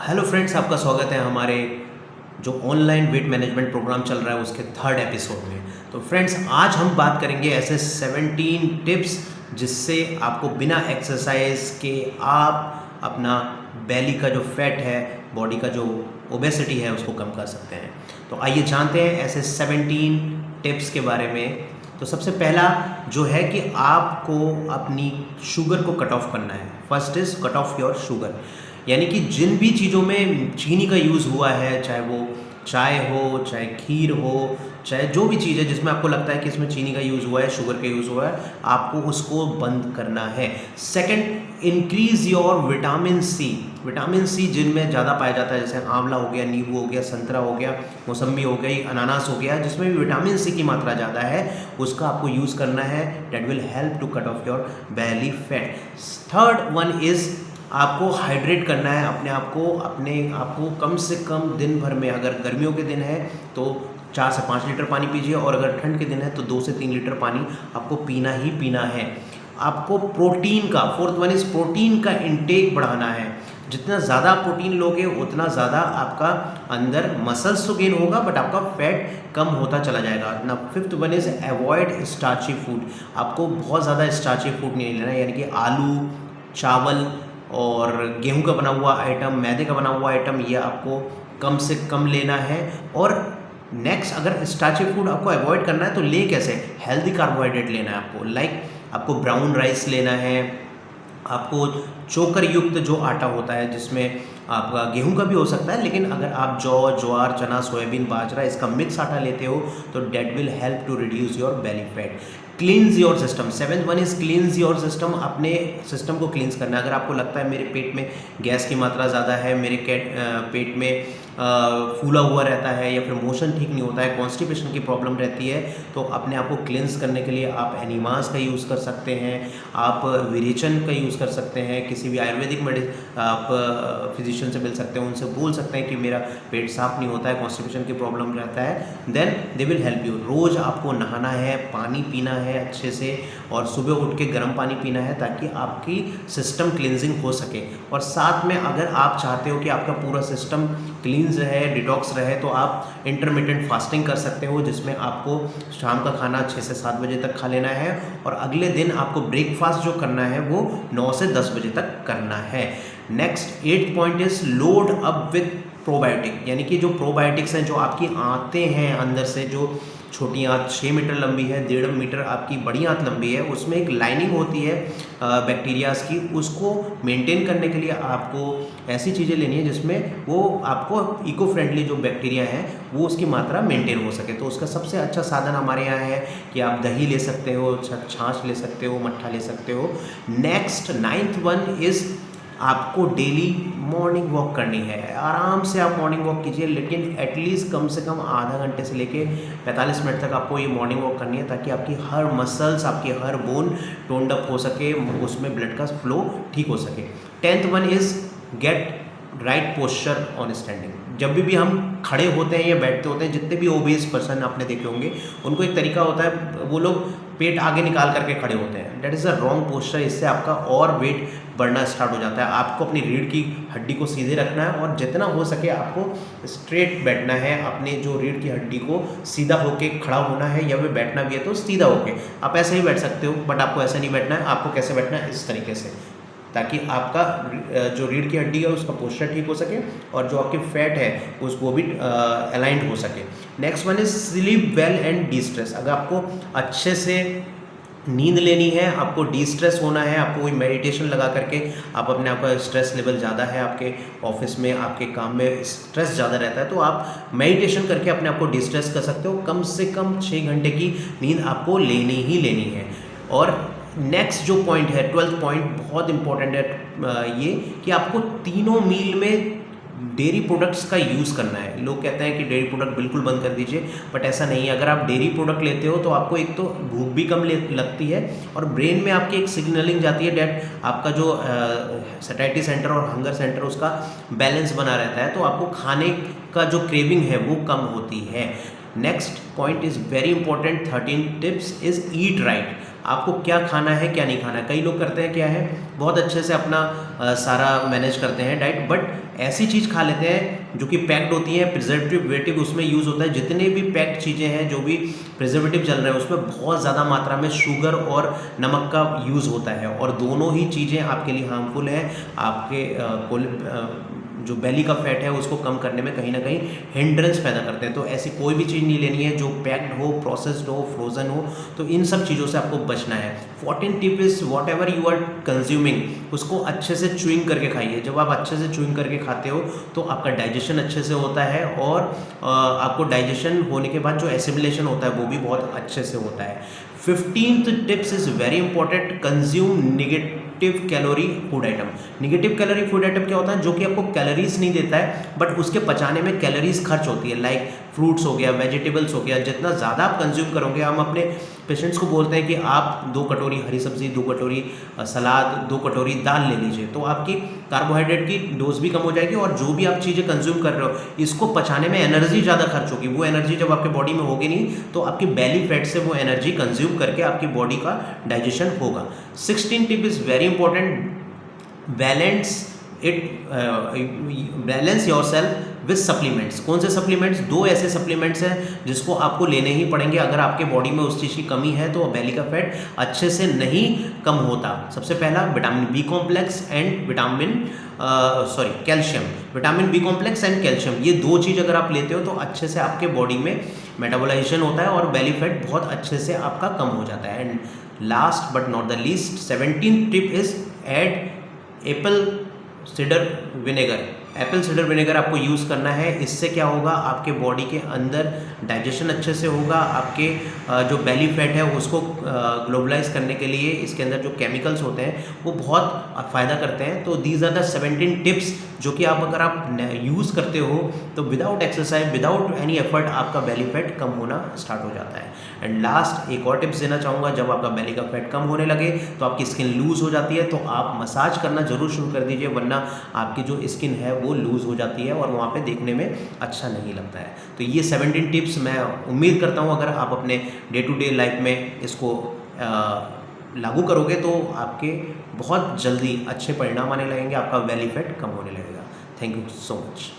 Hello friends, आपका स्वागत है हमारे जो ऑनलाइन वेट मैनेजमेंट प्रोग्राम चल रहा है उसके थर्ड एपिसोड में। तो फ्रेंड्स, आज हम बात करेंगे ऐसे 17 टिप्स जिससे आपको बिना एक्सरसाइज के आप अपना बेली का जो फैट है, बॉडी का जो ओबेसिटी है, उसको कम कर सकते हैं। तो आइए जानते हैं ऐसे 17 टिप्स के बारे में। तो सबसे पहला जो है कि आपको अपनी शुगर को कट ऑफ करना है। First is cut off your sugar, यानी कि जिन भी चीज़ों में चीनी का यूज़ हुआ है, चाहे वो चाय हो, चाहे खीर हो, चाहे जो भी चीज़ है जिसमें आपको लगता है कि इसमें चीनी का यूज़ हुआ है, शुगर का यूज़ हुआ है, आपको उसको बंद करना है। Second, increase your vitamin C. Vitamin C जिनमें ज़्यादा पाया जाता है, जैसे आंवला हो गया, नींबू हो गया, संतरा हो गया, मौसम्बी हो गई, अनानास हो गया, जिसमें भी विटामिन सी की मात्रा ज़्यादा है, उसका आपको यूज़ करना है। That will help to cut off your belly fat. Third one is आपको हाइड्रेट करना है अपने आप को कम से कम दिन भर में, अगर गर्मियों के दिन है तो 4 से 5 लीटर पानी पीजिए, और अगर ठंड के दिन है तो 2 से 3 लीटर पानी आपको पीना ही पीना है। आपको प्रोटीन का, फोर्थ वन इज प्रोटीन का इंटेक बढ़ाना है। जितना ज़्यादा प्रोटीन लोगे उतना ज़्यादा आपका अंदर मसल्स तो गेन होगा, बट आपका फैट कम होता चला जाएगा ना। Fifth one is avoid starchy food. आपको बहुत ज़्यादा स्टार्ची फूड नहीं लेना है, यानी कि आलू, चावल और गेहूं का बना हुआ आइटम, मैदे का बना हुआ आइटम, ये आपको कम से कम लेना है। और नेक्स्ट, अगर स्टार्ची फूड आपको अवॉइड करना है तो ले कैसे, हेल्दी कार्बोहाइड्रेट लेना है आपको। लाइक आपको ब्राउन राइस लेना है, आपको चोकर युक्त जो आटा होता है, जिसमें आपका गेहूं का भी हो सकता है, लेकिन अगर आप जौ, ज्वार, चना, सोयाबीन, बाजरा, इसका मिक्स आटा लेते हो तो that will help to reduce your belly fat. Cleanse your system. Seventh one is cleanse your system. अपने सिस्टम को क्लींस करना है। अगर आपको लगता है मेरे पेट में गैस की मात्रा ज़्यादा है, मेरे पेट में फूला हुआ रहता है, या फिर मोशन ठीक नहीं होता है, कॉन्स्टिपेशन की प्रॉब्लम रहती है, तो अपने आप को क्लींस करने के लिए आप एनिमास का यूज़ कर सकते हैं, आप विरेचन का यूज़ कर सकते हैं, किसी भी आयुर्वेदिक आप फिजिशियन से मिल सकते हैं, उनसे बोल सकते हैं कि मेरा पेट साफ नहीं होता है, कॉन्स्टिपेशन की प्रॉब्लम रहता है, then they will help you. रोज़ आपको नहाना है, पानी पीना है अच्छे से, और सुबह उठ के गर्म पानी पीना है ताकि आपकी सिस्टम क्लिनजिंग हो सके। और साथ में अगर आप चाहते हो कि आपका पूरा सिस्टम क्लींस रहे, डिटॉक्स रहे, तो आप इंटरमिटेंट फास्टिंग कर सकते हो, जिसमें आपको शाम का खाना 6 से 7 बजे तक खा लेना है, और अगले दिन आपको ब्रेकफास्ट जो करना है वो 9 से 10 बजे तक करना है। Next, 8th point is load up with probiotic, यानी कि जो प्रोबायोटिक्स हैं, जो आपकी आंतें हैं अंदर से, जो छोटी आंत 6 मीटर लंबी है, 1.5 मीटर आपकी बड़ी आंत लंबी है, उसमें एक लाइनिंग होती है बैक्टीरियाज की, उसको मेंटेन करने के लिए आपको ऐसी चीज़ें लेनी है जिसमें वो आपको इको फ्रेंडली जो बैक्टीरिया हैं वो उसकी मात्रा मेंटेन हो सके। तो उसका सबसे अच्छा साधन हमारे यहाँ है कि आप दही ले सकते हो, छाछ ले सकते हो, मट्ठा ले सकते हो। नेक्स्ट, 9th वन इज़ आपको डेली मॉर्निंग वॉक करनी है। आराम से आप मॉर्निंग वॉक कीजिए, लेकिन एटलीस्ट कम से कम आधा घंटे से लेके 45 मिनट तक आपको ये मॉर्निंग वॉक करनी है, ताकि आपकी हर मसल्स, आपकी हर बोन टोन्ड अप हो सके, उसमें ब्लड का फ्लो ठीक हो सके। 10th one is get right posture on standing. जब भी हम खड़े होते हैं या बैठते होते हैं, जितने भी ओबेस पर्सन आपने देखे होंगे, उनको एक तरीका होता है, वो लोग पेट आगे निकाल करके खड़े होते हैं। That is a wrong posture. इससे आपका और वेट बढ़ना स्टार्ट हो जाता है। आपको अपनी रीढ़ की हड्डी को सीधे रखना है, और जितना हो सके आपको स्ट्रेट बैठना है। अपने जो रीढ़ की हड्डी को सीधा होके खड़ा होना है, या फिर बैठना भी है तो सीधा होके। आप ऐसे ही बैठ सकते हो, बट आपको ऐसे नहीं बैठना है। आपको कैसे बैठना है, इस तरीके से, ताकि आपका जो रीढ़ की हड्डी है उसका पोस्चर ठीक हो सके, और जो आपकी फैट है उसको भी अलाइंड हो सके। Next one is sleep well and D stress. अगर आपको अच्छे से नींद लेनी है, आपको डी स्ट्रेस होना है, आपको कोई मेडिटेशन लगा करके, आप अपने आप का स्ट्रेस लेवल ज़्यादा है, आपके ऑफिस में, आपके काम में स्ट्रेस ज़्यादा रहता है, तो आप मेडिटेशन करके अपने आप को डी स्ट्रेस कर सकते हो। कम से कम 6 घंटे की नींद आपको लेनी ही लेनी है। और नेक्स्ट जो पॉइंट है, 12th पॉइंट, बहुत इंपॉर्टेंट है ये, कि आपको तीनों मील में डेयरी प्रोडक्ट्स का यूज़ करना है। लोग कहते हैं कि डेयरी प्रोडक्ट बिल्कुल बंद कर दीजिए, बट ऐसा नहीं है। अगर आप डेयरी प्रोडक्ट लेते हो तो आपको एक तो भूख भी कम लगती है, और ब्रेन में आपकी एक सिग्नलिंग जाती है डेट आपका जो सैटिस्फैक्शन सेंटर और हंगर सेंटर, उसका बैलेंस बना रहता है, तो आपको खाने का जो क्रेविंग है वो कम होती है। Next point is very important, 13 tips is eat right. आपको क्या खाना है क्या नहीं खाना है। कई लोग करते हैं क्या है, बहुत अच्छे से अपना सारा मैनेज करते हैं डाइट, बट ऐसी चीज़ खा लेते हैं जो कि पैक्ड होती है, प्रिजर्वेटिव उसमें यूज़ होता है। जितने भी पैक्ड चीज़ें हैं, जो भी प्रिजर्वेटिव चल रहे हैं, उसमें बहुत ज़्यादा मात्रा में शुगर और नमक का यूज़ होता है, और दोनों ही चीज़ें आपके लिए हार्मफुल हैं। आपके जो बेली का फैट है उसको कम करने में कहीं ना कहीं हिंड्रेंस पैदा करते हैं। तो ऐसी कोई भी चीज़ नहीं लेनी है जो पैक्ड हो, प्रोसेस्ड हो, फ्रोज़न हो। तो इन सब चीज़ों से आपको बचना है। 14 tip is whatever you are consuming, उसको अच्छे से च्यूइंग करके खाइए। जब आप अच्छे से च्यूइंग करके खाते हो तो आपका डाइजेशन अच्छे से होता है, और आपको डाइजेशन होने के बाद जो एसिमिलेशन होता है वो भी बहुत अच्छे से होता है। 15th tips is very important, consume negative calorie food item. Negative calorie food item क्या होता है, जो कि आपको कैलोरीज नहीं देता है, बट उसके पचाने में कैलोरीज खर्च होती है। लाइक फ्रूट्स हो गया, वेजिटेबल्स हो गया, जितना ज़्यादा आप कंज्यूम करोगे, हम अपने पेशेंट्स को बोलते हैं कि आप 2 कटोरी हरी सब्जी, 2 कटोरी सलाद, 2 कटोरी दाल ले लीजिए, तो आपकी कार्बोहाइड्रेट की डोज भी कम हो जाएगी, और जो भी आप चीज़ें कंज्यूम कर रहे हो, इसको पचाने में एनर्जी ज़्यादा खर्च होगी। वो एनर्जी जब आपके बॉडी में होगी नहीं, तो आपकी बेली फैट से वो एनर्जी कंज्यूम करके आपकी बॉडी का डाइजेशन होगा। 16 tip is very important, balance yourself with supplements. कौन से सप्लीमेंट्स? 2 ऐसे सप्लीमेंट्स हैं जिसको आपको लेने ही पड़ेंगे अगर आपके बॉडी में उस चीज़ की कमी है, तो बेली का फैट अच्छे से नहीं कम होता। सबसे पहला vitamin B complex and calcium. Vitamin B complex and calcium, ये 2 चीज़ अगर आप लेते हो तो अच्छे से आपके बॉडी में मेटाबोलाइजेशन होता है और बेली फैट बहुत अच्छे से आपका कम हो जाता है। And last but not the least, 17th tip is add Apple cider vinegar. Apple cider vinegar आपको यूज़ करना है। इससे क्या होगा, आपके बॉडी के अंदर डाइजेशन अच्छे से होगा। आपके जो बेली फैट है उसको ग्लोबलाइज करने के लिए इसके अंदर जो केमिकल्स होते हैं वो बहुत फ़ायदा करते हैं। तो दीज आर द 17 टिप्स जो कि अगर आप यूज़ करते हो तो without exercise, without any effort, आपका बेली फैट कम होना स्टार्ट हो जाता है। एंड लास्ट एक और टिप्स देना चाहूँगा, जब आपका बेली का फैट कम होने लगे तो आपकी स्किन लूज़ हो जाती है, तो आप मसाज करना ज़रूर शुरू कर दीजिए, वरना आपकी जो स्किन है वो लूज़ हो जाती है और वहाँ पे देखने में अच्छा नहीं लगता है। तो ये 17 टिप्स मैं उम्मीद करता हूँ अगर आप अपने डे टू डे लाइफ में इसको लागू करोगे तो आपके बहुत जल्दी अच्छे परिणाम आने लगेंगे, आपका बेली फैट कम होने लगेगा। Thank you so much.